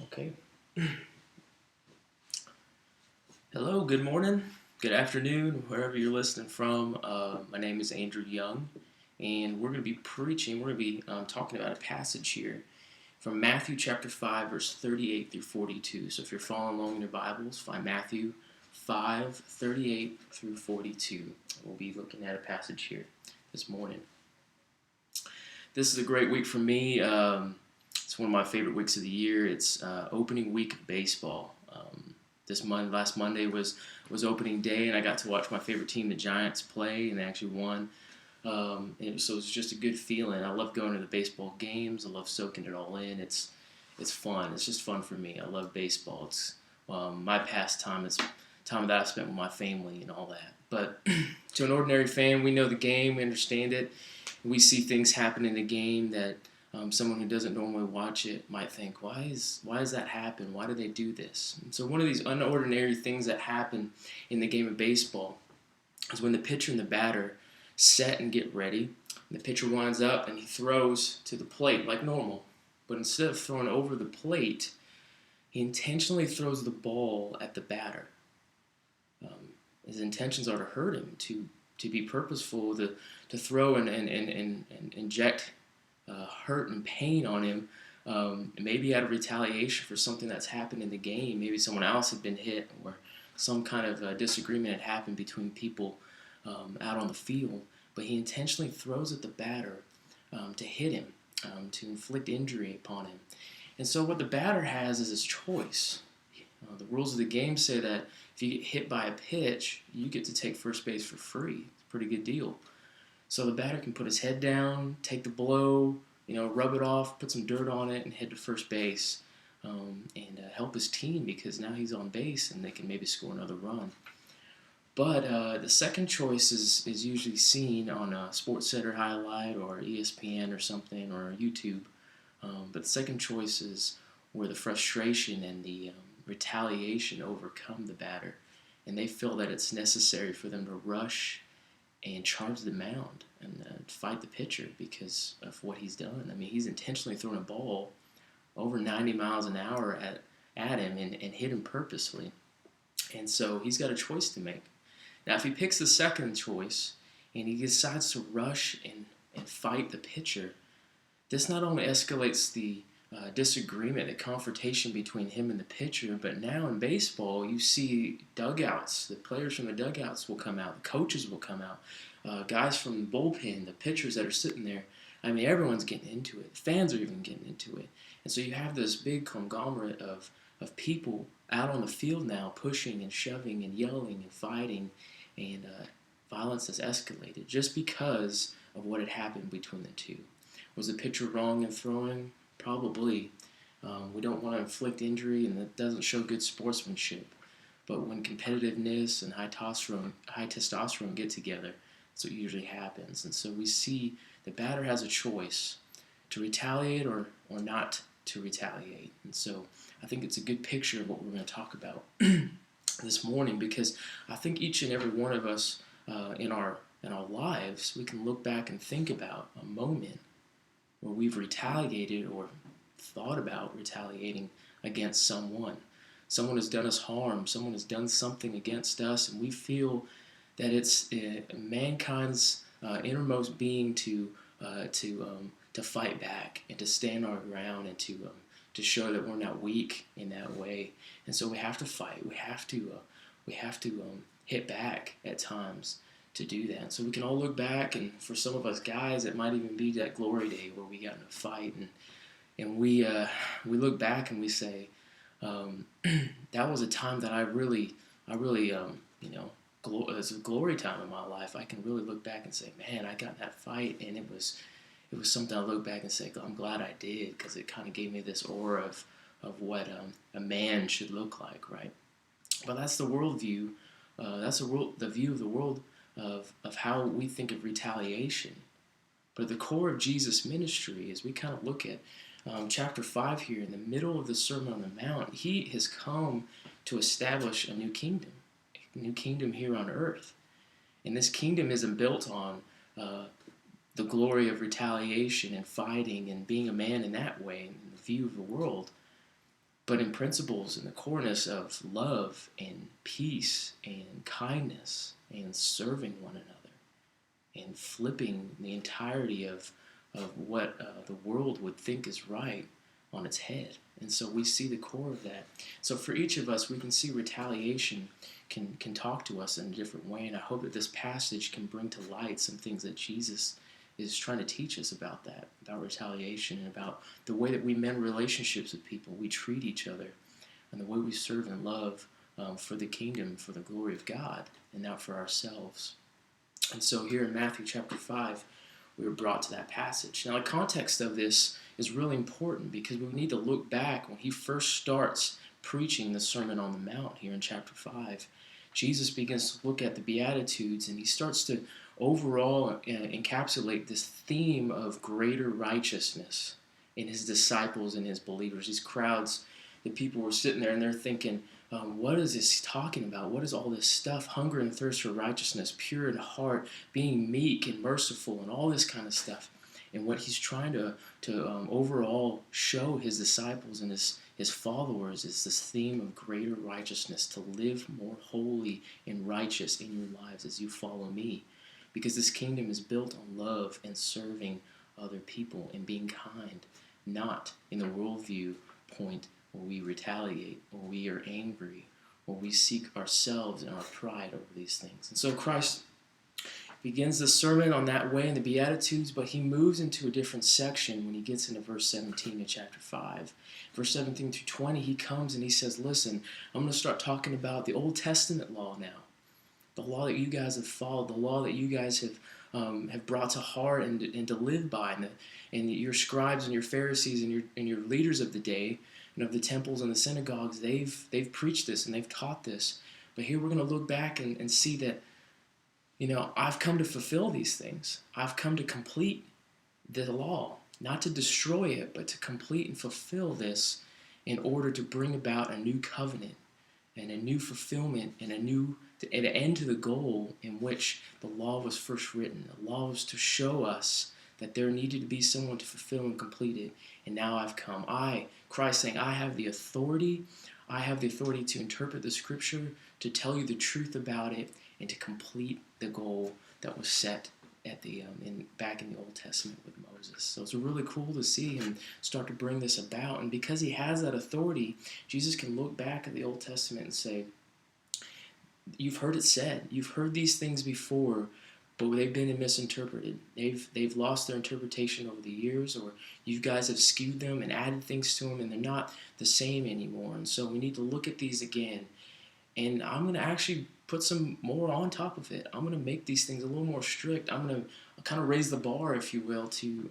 Okay. Hello, good morning, good afternoon, wherever you're listening from. My name is Andrew Young, and we're going to be preaching, we're going to be talking about a passage here from Matthew chapter 5, verse 38 through 42. So if you're following along in your Bibles, find Matthew 5, 38 through 42. We'll be looking at a passage here this morning. This is a great week for me. It's one of my favorite weeks of the year. It's opening week of baseball. Last Monday was opening day, and I got to watch my favorite team, the Giants, play, and they actually won. So it was just a good feeling. I love going to the baseball games. I love soaking it all in. It's fun. It's just fun for me. I love baseball. It's my pastime. It's time that I spent with my family and all that. But to an ordinary fan, we know the game. We understand it. We see things happen in the game that someone who doesn't normally watch it might think, why does that happen? Why do they do this? And so one of these unordinary things that happen in the game of baseball is when the pitcher and the batter set and get ready. And the pitcher winds up and he throws to the plate like normal. But instead of throwing over the plate, he intentionally throws the ball at the batter. His intentions are to hurt him, to be purposeful, to throw and inject hurt and pain on him, maybe out of retaliation for something that's happened in the game. Maybe someone else had been hit, or some kind of disagreement had happened between people out on the field. But he intentionally throws at the batter to hit him, to inflict injury upon him. And so what the batter has is his choice. The rules of the game say that if you get hit by a pitch, you get to take first base for free. It's a pretty good deal. So the batter can put his head down, take the blow, rub it off, put some dirt on it, and head to first base and help his team, because now he's on base and they can maybe score another run. But the second choice is usually seen on a SportsCenter highlight or ESPN or something, or YouTube. But the second choice is where the frustration and the retaliation overcome the batter, and they feel that it's necessary for them to rush and charge the mound and fight the pitcher because of what he's done. I mean, he's intentionally thrown a ball over 90 miles an hour at him and hit him purposely. And so he's got a choice to make. Now, if he picks the second choice and he decides to rush and fight the pitcher, this not only escalates the disagreement, the confrontation between him and the pitcher, but now in baseball you see dugouts. The players from the dugouts will come out, the coaches will come out, guys from the bullpen, the pitchers that are sitting there. I mean, everyone's getting into it. Fans are even getting into it. And so you have this big conglomerate of people out on the field now, pushing and shoving and yelling and fighting, and violence has escalated just because of what had happened between the two. Was the pitcher wrong in throwing? Probably. We don't want to inflict injury, and that doesn't show good sportsmanship. But when competitiveness and high testosterone get together, that's what usually happens. And so we see the batter has a choice to retaliate or not to retaliate. And so I think it's a good picture of what we're going to talk about this morning, because I think each and every one of us in our lives, we can look back and think about a moment where we've retaliated or thought about retaliating against someone. Someone has done us harm. Someone has done something against us, and we feel that it's mankind's innermost being to fight back and to stand our ground and to show that we're not weak in that way. And so we have to fight. We have to hit back at times to do that. So we can all look back, and for some of us guys, it might even be that glory day where we got in a fight, and we look back and we say, that was a time that I really it's a glory time in my life. I can really look back and say, man, I got in that fight, and it was something I look back and say, I'm glad I did, because it kind of gave me this aura of what a man should look like, right? But that's the worldview. That's the view of the world of how we think of retaliation. But at the core of Jesus' ministry, as we kind of look at chapter 5 here, in the middle of the Sermon on the Mount, he has come to establish a new kingdom here on earth. And this kingdom isn't built on the glory of retaliation and fighting and being a man in that way, in the view of the world. but in principles, in the coreness of love and peace and kindness and serving one another and flipping the entirety of what the world would think is right on its head. And so we see the core of that. So for each of us, we can see retaliation can talk to us in a different way. And I hope that this passage can bring to light some things that Jesus is trying to teach us about that, about retaliation and about the way that we mend relationships with people, we treat each other, and the way we serve and love for the kingdom, for the glory of God, and not for ourselves. And so here in Matthew chapter 5, we were brought to that passage. Now, the context of this is really important because we need to look back when he first starts preaching the Sermon on the Mount here in chapter 5. Jesus begins to look at the Beatitudes, and he starts to overall encapsulate this theme of greater righteousness in his disciples and his believers. These crowds, the people were sitting there and they're thinking, what is this talking about? What is all this stuff? Hunger and thirst for righteousness, pure in heart, being meek and merciful, and all this kind of stuff. And what he's trying to overall show his disciples and his followers is this theme of greater righteousness, to live more holy and righteous in your lives as you follow me. Because this kingdom is built on love and serving other people and being kind, not in the worldview point where we retaliate, or we are angry, or we seek ourselves and our pride over these things. And so Christ begins the sermon on that way in the Beatitudes, but he moves into a different section when he gets into verse 17 of chapter 5. Verse 17 through 20, he comes and he says, listen, I'm going to start talking about the Old Testament law now. The law that you guys have followed, the law that you guys have brought to heart and to live by, and your scribes and your Pharisees and your leaders of the day, and of the temples and the synagogues, they've preached this and they've taught this. But here we're going to look back and see that, I've come to fulfill these things. I've come to complete the law, not to destroy it, but to complete and fulfill this in order to bring about a new covenant and a new fulfillment and an end to the goal in which the law was first written. The law was to show us that there needed to be someone to fulfill and complete it. And now I've come. Christ saying, I have the authority. I have the authority to interpret the scripture, to tell you the truth about it, and to complete the goal that was set at back in the Old Testament with Moses. So it's really cool to see him start to bring this about. And because he has that authority, Jesus can look back at the Old Testament and say, you've heard it said. You've heard these things before, but they've been misinterpreted. They've lost their interpretation over the years, or you guys have skewed them and added things to them, and they're not the same anymore. And so we need to look at these again. And I'm going to actually put some more on top of it. I'm going to make these things a little more strict. I'm going to kind of raise the bar, if you will, to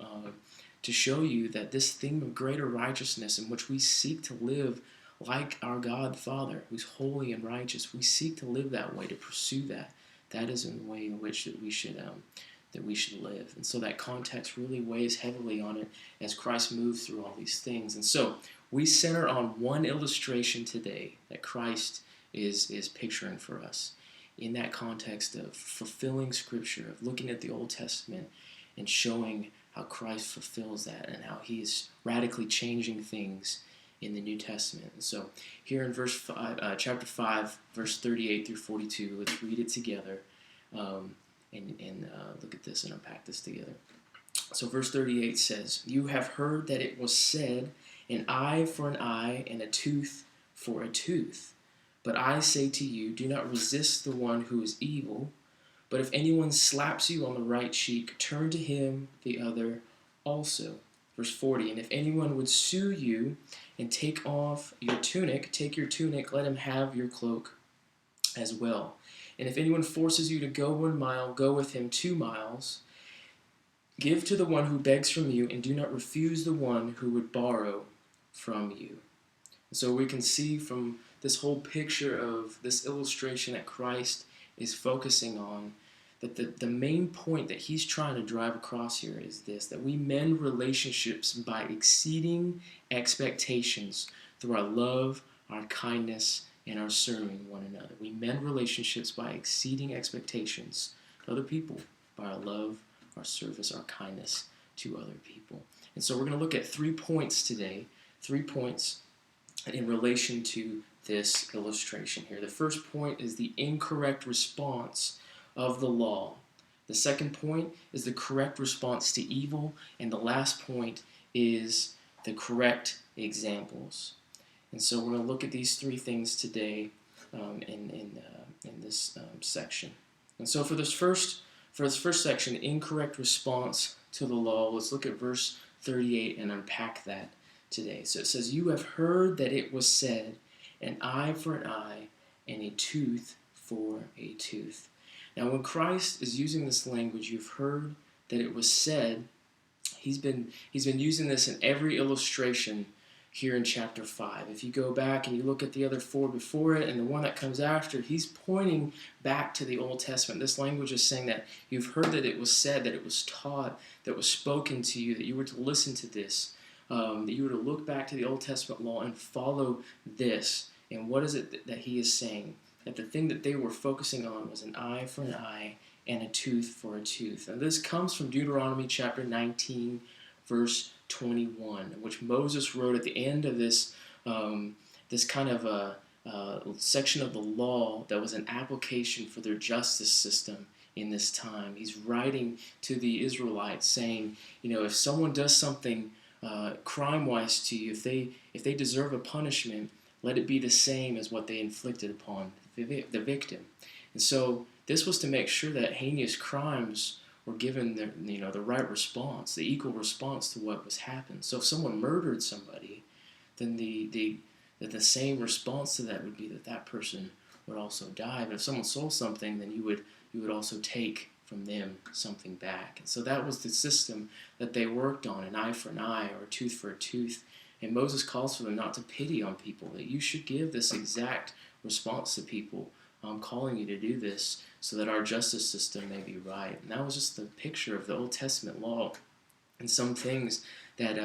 show you that this theme of greater righteousness in which we seek to live like our God Father, who's holy and righteous, we seek to live that way, to pursue that. That is in the way in which that we should live. And so that context really weighs heavily on it as Christ moves through all these things. And so we center on one illustration today that Christ is picturing for us in that context of fulfilling Scripture, of looking at the Old Testament and showing how Christ fulfills that and how he is radically changing things in the New Testament. And so here in chapter 5, verse 38 through 42, let's read it together and look at this and unpack this together. So verse 38 says, "You have heard that it was said, an eye for an eye and a tooth for a tooth. But I say to you, do not resist the one who is evil. But if anyone slaps you on the right cheek, turn to him the other also." Verse 40, "And if anyone would sue you and take off your tunic, take your tunic, let him have your cloak as well. And if anyone forces you to go 1 mile, go with him 2 miles. Give to the one who begs from you, and do not refuse the one who would borrow from you." So we can see from this whole picture of this illustration that Christ is focusing on, that the main point that he's trying to drive across here is this, that we mend relationships by exceeding expectations through our love, our kindness, and our serving one another. We mend relationships by exceeding expectations to other people, by our love, our service, our kindness to other people. And so we're going to look at 3 points today, 3 points in relation to this illustration here. The first point is the incorrect response of the law. The second point is the correct response to evil. And the last point is the correct examples. And so we're going to look at these three things today in this section. And so for this first section, incorrect response to the law, let's look at verse 38 and unpack that today. So it says, "You have heard that it was said, an eye for an eye and a tooth for a tooth." Now when Christ is using this language, "you've heard that it was said," he's been using this in every illustration here in chapter 5. If you go back and you look at the other 4 before it and the one that comes after, he's pointing back to the Old Testament. This language is saying that you've heard that it was said, that it was taught, that was spoken to you, that you were to listen to this, that you were to look back to the Old Testament law and follow this. And what is it that he is saying? That the thing that they were focusing on was an eye for an eye and a tooth for a tooth. And this comes from Deuteronomy chapter 19, verse 21, which Moses wrote at the end of this this kind of a section of the law that was an application for their justice system in this time. He's writing to the Israelites saying, if someone does something crime-wise to you, if they deserve a punishment, let it be the same as what they inflicted upon the victim. And so this was to make sure that heinous crimes were given the right response, the equal response to what was happened. So if someone murdered somebody, then the same response to that would be that person would also die. But if someone stole something, then you would also take from them something back. And so that was the system that they worked on, an eye for an eye or a tooth for a tooth. And Moses calls for them not to pity on people, that you should give this exact response to people. I'm calling you to do this so that our justice system may be right. And that was just the picture of the Old Testament law, and some things that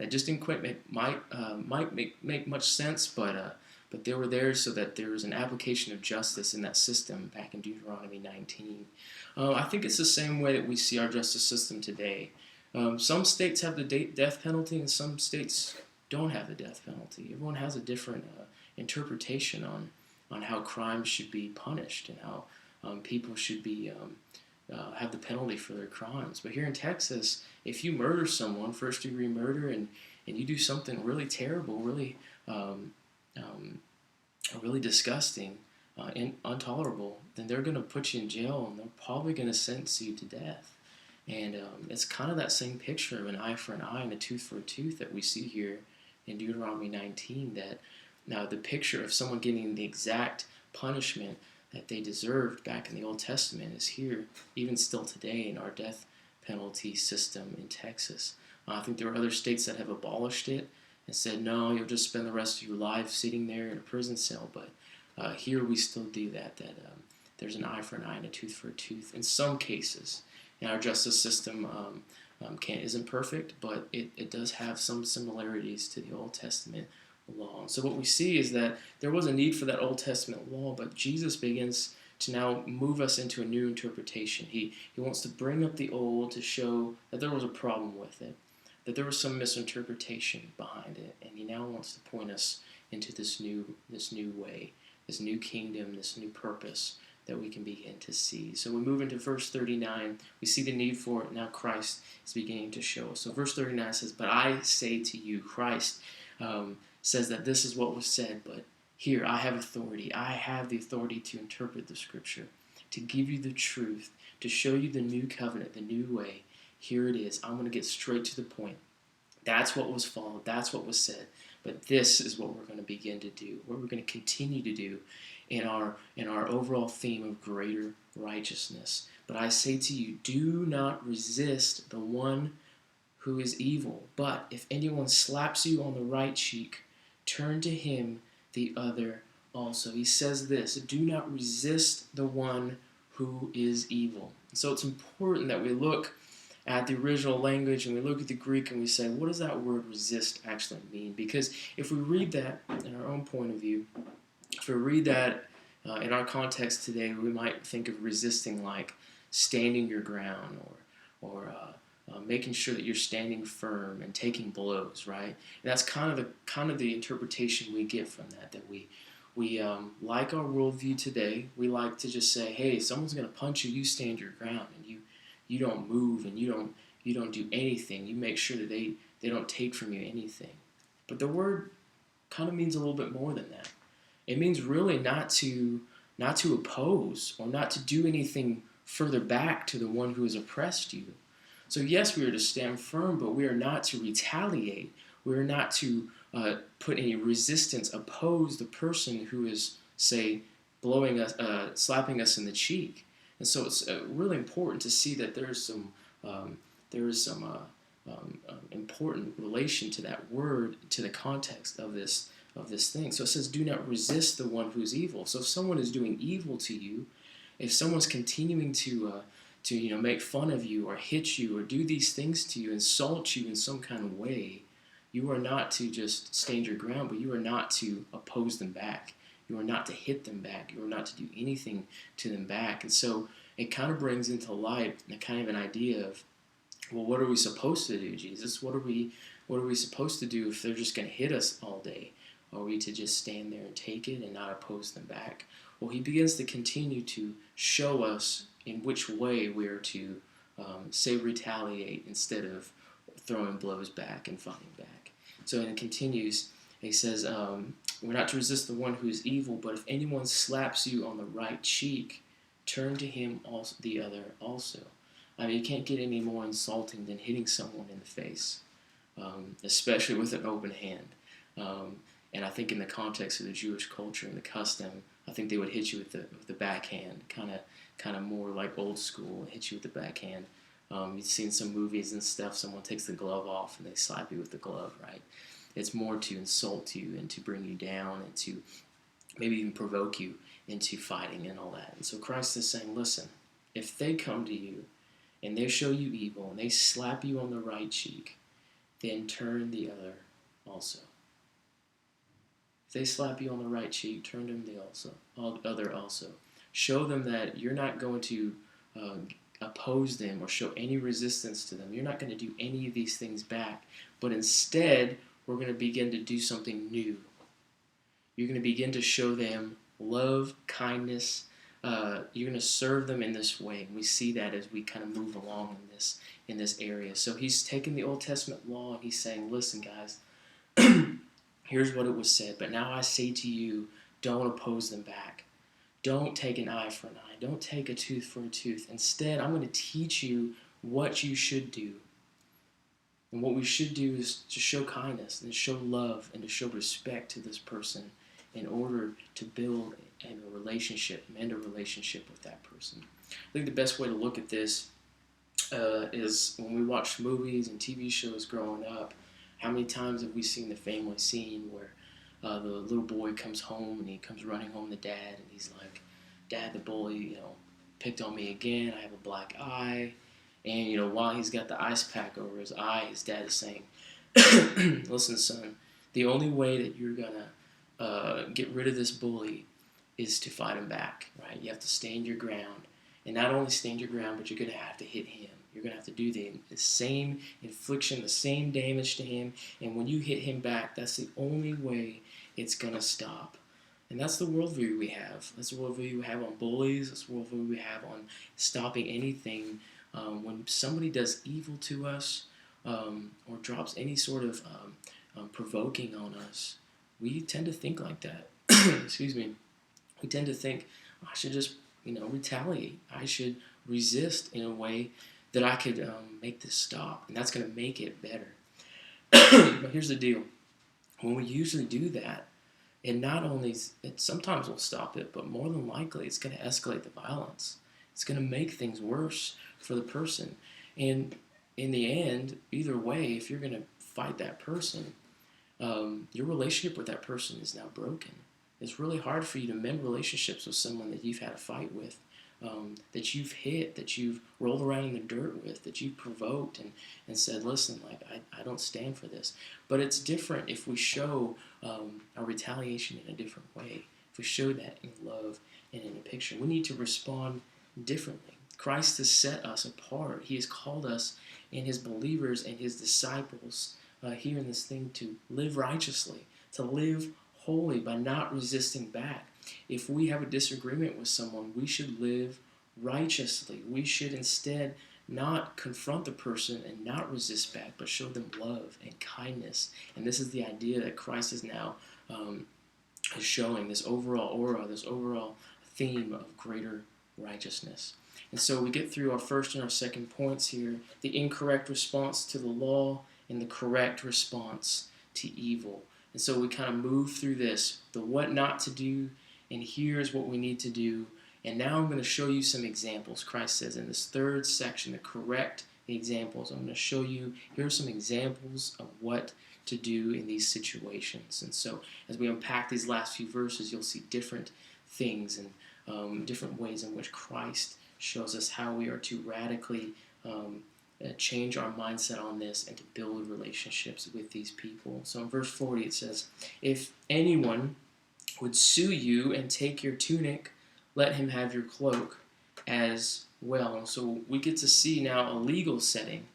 just didn't quite make much sense, but they were there so that there was an application of justice in that system back in Deuteronomy 19. I think it's the same way that we see our justice system today. Some states have the death penalty, and some states don't have the death penalty. Everyone has a different interpretation on how crimes should be punished and how people should be have the penalty for their crimes. But here in Texas, if you murder someone, first-degree murder, and you do something really terrible, really really disgusting, and intolerable, then they're going to put you in jail, and they're probably going to sentence you to death. And it's kind of that same picture of an eye for an eye and a tooth for a tooth that we see here in Deuteronomy 19, that now the picture of someone getting the exact punishment that they deserved back in the Old Testament is here, even still today, in our death penalty system in Texas. I think there are other states that have abolished it and said, no, you'll just spend the rest of your life sitting there in a prison cell. But here we still do that there's an eye for an eye and a tooth for a tooth in some cases. And our justice system isn't perfect, but it does have some similarities to the Old Testament law. And so what we see is that there was a need for that Old Testament law, but Jesus begins to now move us into a new interpretation. He wants to bring up the old to show that there was a problem with it, that there was some misinterpretation behind it, and he now wants to point us into this new way, this new kingdom, this new purpose that we can begin to see. So we move into verse 39. We see the need for it. Now Christ is beginning to show us. So verse 39 says, "But I say to you," Christ says that this is what was said, but here I have authority. I have the authority to interpret the scripture, to give you the truth, to show you the new covenant, the new way. Here it is. I'm going to get straight to the point. That's what was followed. That's what was said. But this is what we're going to begin to do, what we're going to continue to do in our overall theme of greater righteousness. "But I say to you, do not resist the one who is evil. But if anyone slaps you on the right cheek, turn to him the other also." He says this, do not resist the one who is evil. So it's important that we look at the original language and we look at the Greek and we say, what does that word resist actually mean? Because if we read that in our own point of view, if we read that in our context today, we might think of resisting like standing your ground or making sure that you're standing firm and taking blows, right? And that's kind of the interpretation we get from that. That we like our worldview today. We like to just say, hey, if someone's going to punch you, you stand your ground and you don't move and you don't do anything. You make sure that they don't take from you anything. But the word kind of means a little bit more than that. It means really not to oppose or not to do anything further back to the one who has oppressed you. So yes, we are to stand firm, but we are not to retaliate. We are not to put any resistance, oppose the person who is, say, blowing us, slapping us in the cheek. And so it's really important to see that there is some important relation to that word, to the context of this thing. So it says, do not resist the one who is evil. So if someone is doing evil to you, if someone's continuing to make fun of you or hit you or do these things to you, insult you in some kind of way, you are not to just stand your ground, but you are not to oppose them back. You are not to hit them back. You are not to do anything to them back. And so it kind of brings into light a kind of an idea of, well, what are we supposed to do, Jesus? What are we supposed to do if they're just going to hit us all day? Are we to just stand there and take it and not oppose them back? Well, he begins to continue to show us in which way we are to, say, retaliate instead of throwing blows back and fighting back. So it continues. He says, we're not to resist the one who is evil, but if anyone slaps you on the right cheek, turn to him also, the other also. I mean, you can't get any more insulting than hitting someone in the face, especially with an open hand. And I think in the context of the Jewish culture and the custom, I think they would hit you with the backhand, kind of more like old school, hit you with the backhand. You've seen some movies and stuff, someone takes the glove off and they slap you with the glove, right? It's more to insult you and to bring you down and to maybe even provoke you into fighting and all that. And so Christ is saying, listen, if they come to you and they show you evil and they slap you on the right cheek, then turn the other also. If they slap you on the right cheek, turn them the other also. Show them that you're not going to oppose them or show any resistance to them. You're not going to do any of these things back, but instead, we're going to begin to do something new. You're going to begin to show them love, kindness. You're going to serve them in this way. And we see that as we kind of move along in this area. So he's taking the Old Testament law and he's saying, listen, guys, here's what it was said. But now I say to you, don't oppose them back. Don't take an eye for an eye. Don't take a tooth for a tooth. Instead, I'm going to teach you what you should do. And what we should do is to show kindness and to show love and to show respect to this person in order to build mend a relationship with that person. I think the best way to look at this is when we watch movies and TV shows growing up, how many times have we seen the family scene where the little boy comes home and he comes running home to dad and he's like, Dad, the bully, picked on me again. I have a black eye. And, while he's got the ice pack over his eye, his dad is saying, listen, son, the only way that you're going to get rid of this bully is to fight him back, right? You have to stand your ground. And not only stand your ground, but you're going to have to hit him. You're going to have to do the same infliction, the same damage to him. And when you hit him back, that's the only way it's going to stop. And that's the worldview we have. That's the worldview we have on bullies. That's the worldview we have on stopping anything. When somebody does evil to us or drops any sort of provoking on us, we tend to think like that. Excuse me. We tend to think, I should just, retaliate. I should resist in a way that I could make this stop. And that's going to make it better. But here's the deal. When we usually do that, it not only, it sometimes will stop it, but more than likely it's going to escalate the violence. It's going to make things worse for the person. And in the end, either way, if you're going to fight that person, your relationship with that person is now broken. It's really hard for you to mend relationships with someone that you've had a fight with, that you've hit, that you've rolled around in the dirt with, that you've provoked and said, listen, I don't stand for this. But it's different if we show our retaliation in a different way. If we show that in love and in a picture, we need to respond differently. Christ has set us apart. He has called us and his believers and his disciples here in this thing to live righteously, to live holy by not resisting back. If we have a disagreement with someone, we should live righteously. We should instead not confront the person and not resist back, but show them love and kindness. And this is the idea that Christ is now is showing, this overall aura, this overall theme of greater righteousness. And so we get through our first and our second points here: the incorrect response to the law and the correct response to evil. And so we kind of move through this, the what not to do, and here's what we need to do. And now I'm going to show you some examples. Christ says in this third section, the correct examples. I'm going to show you, here are some examples of what to do in these situations. And so as we unpack these last few verses, you'll see different things and different ways in which Christ shows us how we are to radically change our mindset on this and to build relationships with these people. So in verse 40 it says, if anyone would sue you and take your tunic, let him have your cloak as well. And so we get to see now a legal setting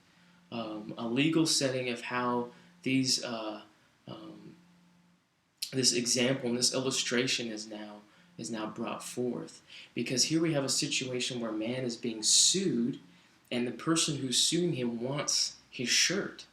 of how these this example and this illustration is now brought forth. Because here we have a situation where man is being sued, and the person who's suing him wants his shirt.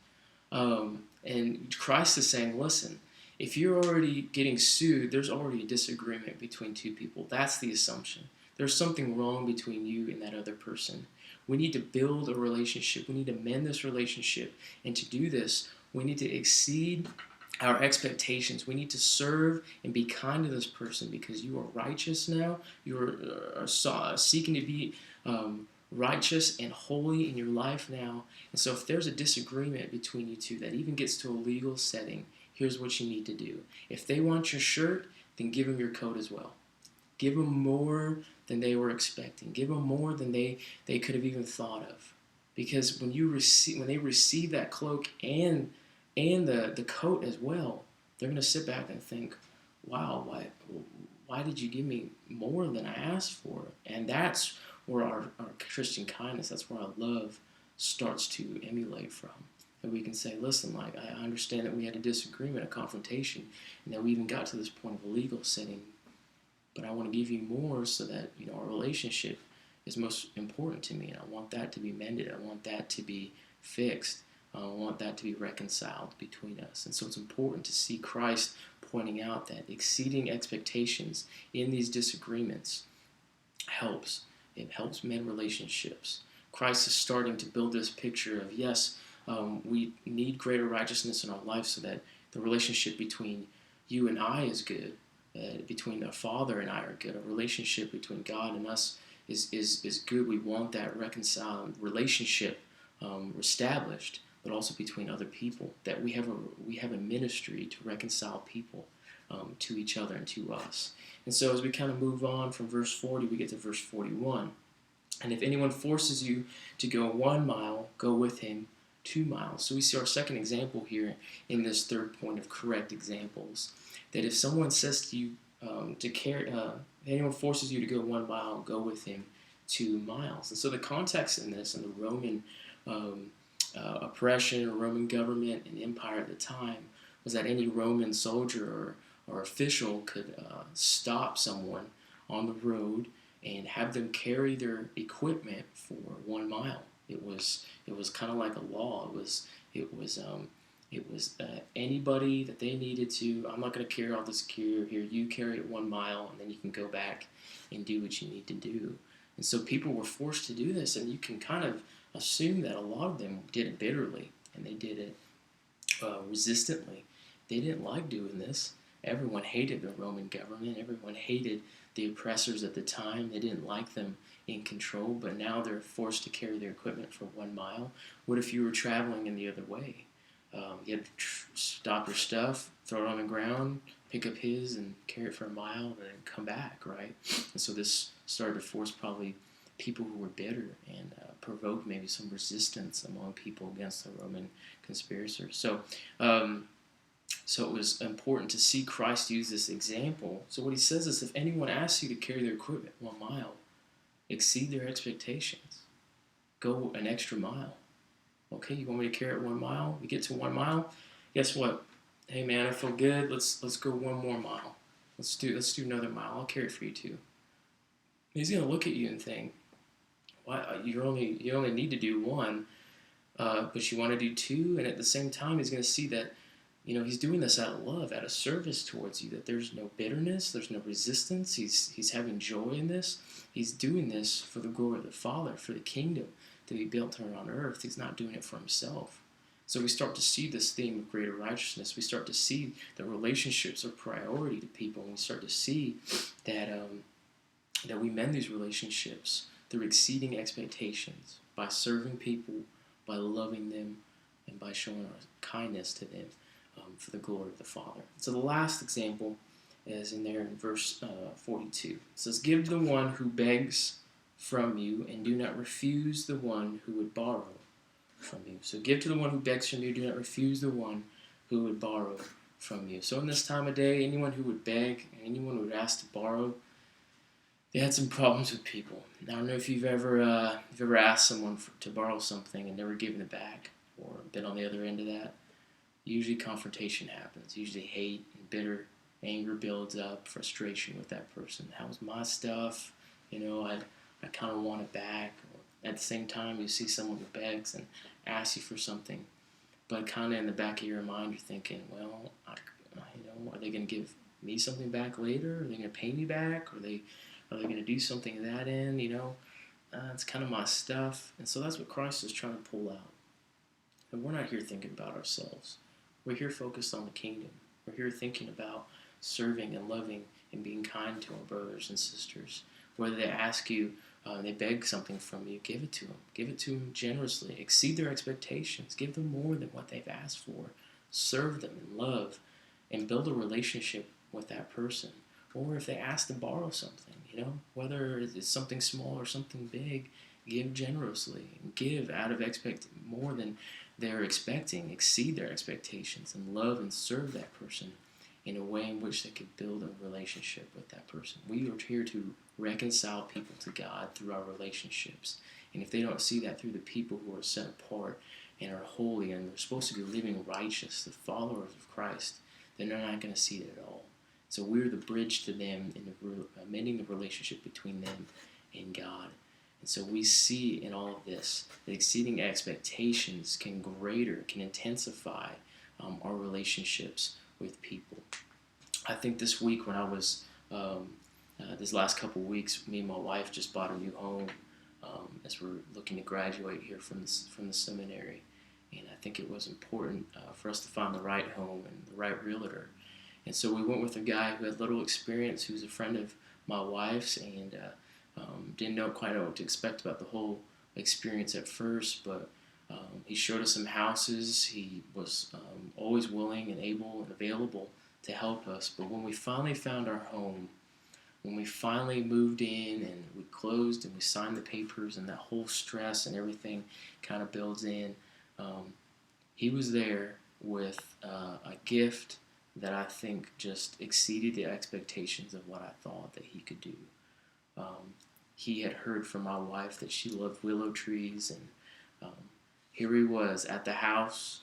And Christ is saying, listen, if you're already getting sued, there's already a disagreement between two people. That's the assumption. There's something wrong between you and that other person. We need to build a relationship. We need to mend this relationship. And to do this, we need to exceed our expectations. We need to serve and be kind to this person because you are righteous now. You are seeking to be righteous and holy in your life now. And so if there's a disagreement between you two that even gets to a legal setting, here's what you need to do. If they want your shirt, then give them your coat as well. Give them more than they were expecting. Give them more than they could have even thought of. Because when they receive that cloak and the coat as well, they're going to sit back and think, wow, why did you give me more than I asked for? And that's where our Christian kindness, that's where our love starts to emulate from. And we can say, listen, like, I understand that we had a disagreement, a confrontation, and that we even got to this point of a legal setting, but I want to give you more so that, our relationship is most important to me, and I want that to be mended. I want that to be fixed. I want that to be reconciled between us. And so it's important to see Christ pointing out that exceeding expectations in these disagreements helps. It helps mend relationships. Christ is starting to build this picture of, yes, we need greater righteousness in our life so that the relationship between you and I is good, between the Father and I are good. A relationship between God and us is good. We want that reconciled relationship established, but also between other people. That we have a ministry to reconcile people to each other and to us. And so as we kind of move on from verse 40, we get to verse 41. And if anyone forces you to go 1 mile, go with him 2 miles. So we see our second example here in this third point of correct examples. That if someone says to you if anyone forces you to go 1 mile, go with him 2 miles. And so the context in this, in the Roman oppression, or Roman government and empire at the time, was that any Roman soldier or official could stop someone on the road and have them carry their equipment for 1 mile. It was kind of like a law. It was anybody that they needed to. I'm not going to carry all this gear here. You carry it 1 mile, and then you can go back and do what you need to do. And so people were forced to do this, and you can kind of assume that a lot of them did it bitterly, and they did it resistantly. They didn't like doing this. Everyone hated the Roman government. Everyone hated the oppressors at the time. They didn't like them in control, but now they're forced to carry their equipment for 1 mile. What if you were traveling in the other way? You had to stop your stuff, throw it on the ground, pick up his, and carry it for 1 mile, and then come back, right? And so this started to force probably people who were bitter and provoke maybe some resistance among people against the Roman conspirators. So it was important to see Christ use this example. So what he says is, if anyone asks you to carry their equipment 1 mile, Exceed their expectations. Go an extra mile. Okay, you want me to carry it 1 mile? We get to 1 mile. Guess what? Hey man, I feel good. Let's go one more mile. Let's do another mile. I'll carry it for you too. He's gonna look at you and think, "Why you only need to do one, but you want to do two?" And at the same time, he's gonna see that he's doing this out of love, out of service towards you. That there's no bitterness, there's no resistance. He's having joy in this. He's doing this for the glory of the Father, for the kingdom to be built here on earth. He's not doing it for himself. So we start to see this theme of greater righteousness. We start to see that relationships are priority to people. And we start to see that that we mend these relationships through exceeding expectations, by serving people, by loving them, and by showing our kindness to them for the glory of the Father. So the last example is in there in verse 42. It says, "Give to the one who begs from you, and do not refuse the one who would borrow from you." So give to the one who begs from you, do not refuse the one who would borrow from you. So in this time of day, anyone who would beg, anyone who would ask to borrow, they had some problems with people. I don't know if you've ever asked someone to borrow something and never given it back, or been on the other end of that. Usually confrontation happens. Usually hate and bitter anger builds up, frustration with that person. That was my stuff. I kind of want it back. Or at the same time, you see someone who begs and asks you for something, but kind of in the back of your mind, you're thinking, well, are they going to give me something back later? Are they going to pay me back? Are they going to do something to that end? It's kind of my stuff. And so that's what Christ is trying to pull out. And we're not here thinking about ourselves. We're here focused on the kingdom. We're here thinking about serving and loving and being kind to our brothers and sisters. Whether they ask you, they beg something from you, give it to them. Give it to them generously. Exceed their expectations. Give them more than what they've asked for. Serve them in love and build a relationship with that person. Or if they ask to borrow something, whether it's something small or something big, give generously. Give out of more than they're expecting. Exceed their expectations and love and serve that person in a way in which they could build a relationship with that person. We are here to reconcile people to God through our relationships. And if they don't see that through the people who are set apart and are holy and they're supposed to be living righteous, the followers of Christ, then they're not going to see it at all. So we're the bridge to them in mending the relationship between them and God. And so we see in all of this that exceeding expectations can intensify our relationships with people. I think this week when I was, this last couple of weeks, me and my wife just bought a new home as we're looking to graduate here from the seminary. And I think it was important for us to find the right home and the right realtor. And so we went with a guy who had little experience, who's a friend of my wife's, and didn't quite know what to expect about the whole experience at first, but he showed us some houses. He was always willing and able and available to help us. But when we finally found our home, when we finally moved in and we closed and we signed the papers and that whole stress and everything kind of builds in, he was there with a gift that I think just exceeded the expectations of what I thought that he could do. He had heard from my wife that she loved willow trees, and here he was at the house,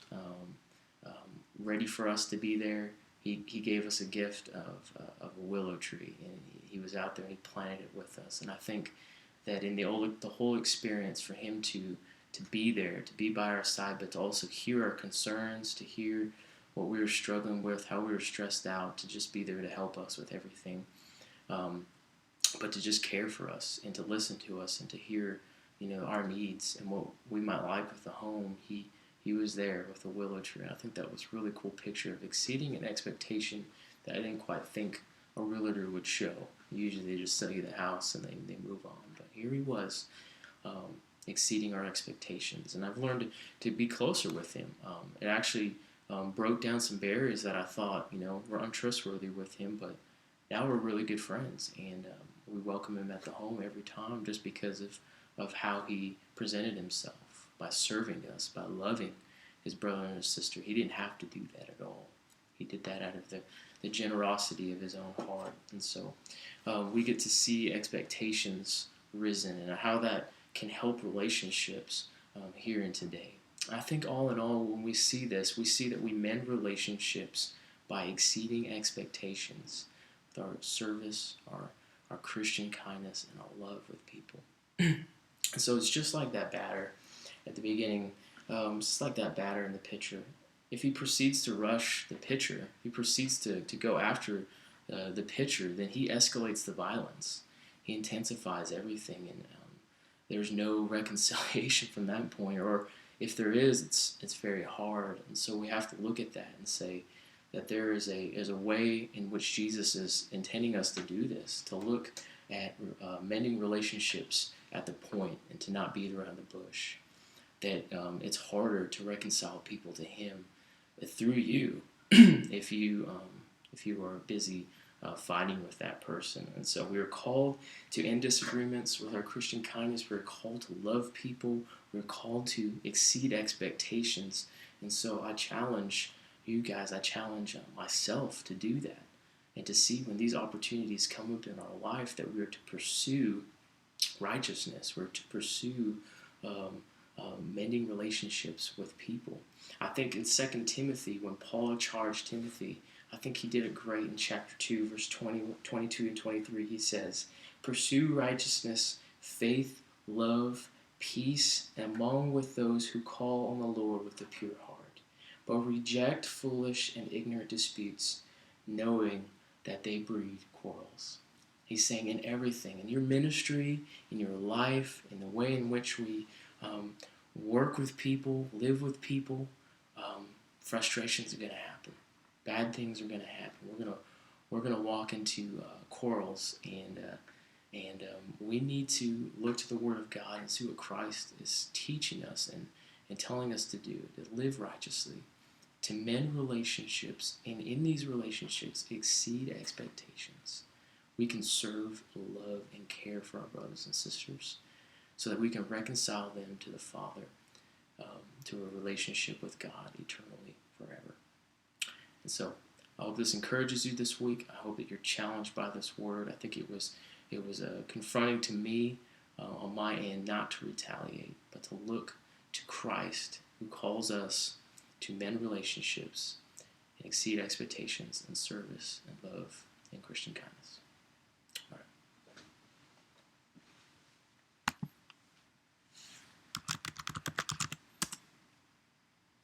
ready for us to be there. He gave us a gift of a willow tree, and he was out there and he planted it with us. And I think that in the whole experience, for him to be there, to be by our side, but to also hear our concerns, to hear what we were struggling with, how we were stressed out, to just be there to help us with everything, but to just care for us and to listen to us and to hear, our needs and what we might like with the home. He was there with a willow tree. And I think that was a really cool picture of exceeding an expectation that I didn't quite think a realtor would show. Usually they just sell you the house and they move on. But here he was, exceeding our expectations. And I've learned to be closer with him. It actually broke down some barriers that I thought, were untrustworthy with him. But now we're really good friends. And we welcome him at the home every time just because of how he presented himself, by serving us, by loving his brother and his sister. He didn't have to do that at all. He did that out of the generosity of his own heart. And so we get to see expectations risen and how that can help relationships here and today. I think all in all, when we see this, we see that we mend relationships by exceeding expectations with our service, our Christian kindness, and our love with people. And so it's just like that batter at the beginning, just like that batter in the pitcher. If he proceeds to rush the pitcher, if he proceeds to go after the pitcher, then he escalates the violence. He intensifies everything, and there's no reconciliation from that point. Or if there is, it's very hard. And so we have to look at that and say that there is a way in which Jesus is intending us to do this, to look at mending relationships at the point and to not beat around the bush. That it's harder to reconcile people to Him through you if you are busy fighting with that person. And so we are called to end disagreements with our Christian kindness. We're called to love people. We're called to exceed expectations. And so I challenge you guys, I challenge myself to do that and to see when these opportunities come up in our life that we are to pursue righteousness. We're to pursue mending relationships with people. I think in 2 Timothy, when Paul charged Timothy, I think he did it great in chapter 2, verse 22 and 23. He says, "Pursue righteousness, faith, love, peace, among with those who call on the Lord with a pure heart. But reject foolish and ignorant disputes, knowing that they breed quarrels." He's saying in everything, in your ministry, in your life, in the way in which we work with people, live with people, frustrations are going to happen. Bad things are going to happen. We're gonna walk into quarrels, and we need to look to the Word of God and see what Christ is teaching us and telling us to do, to live righteously, to mend relationships, and in these relationships exceed expectations. We can serve, love, and care for our brothers and sisters so that we can reconcile them to the Father, to a relationship with God eternally, forever. And so I hope this encourages you this week. I hope that you're challenged by this word. I think it was confronting to me on my end not to retaliate, but to look to Christ, who calls us to mend relationships and exceed expectations in service and love and Christian kindness.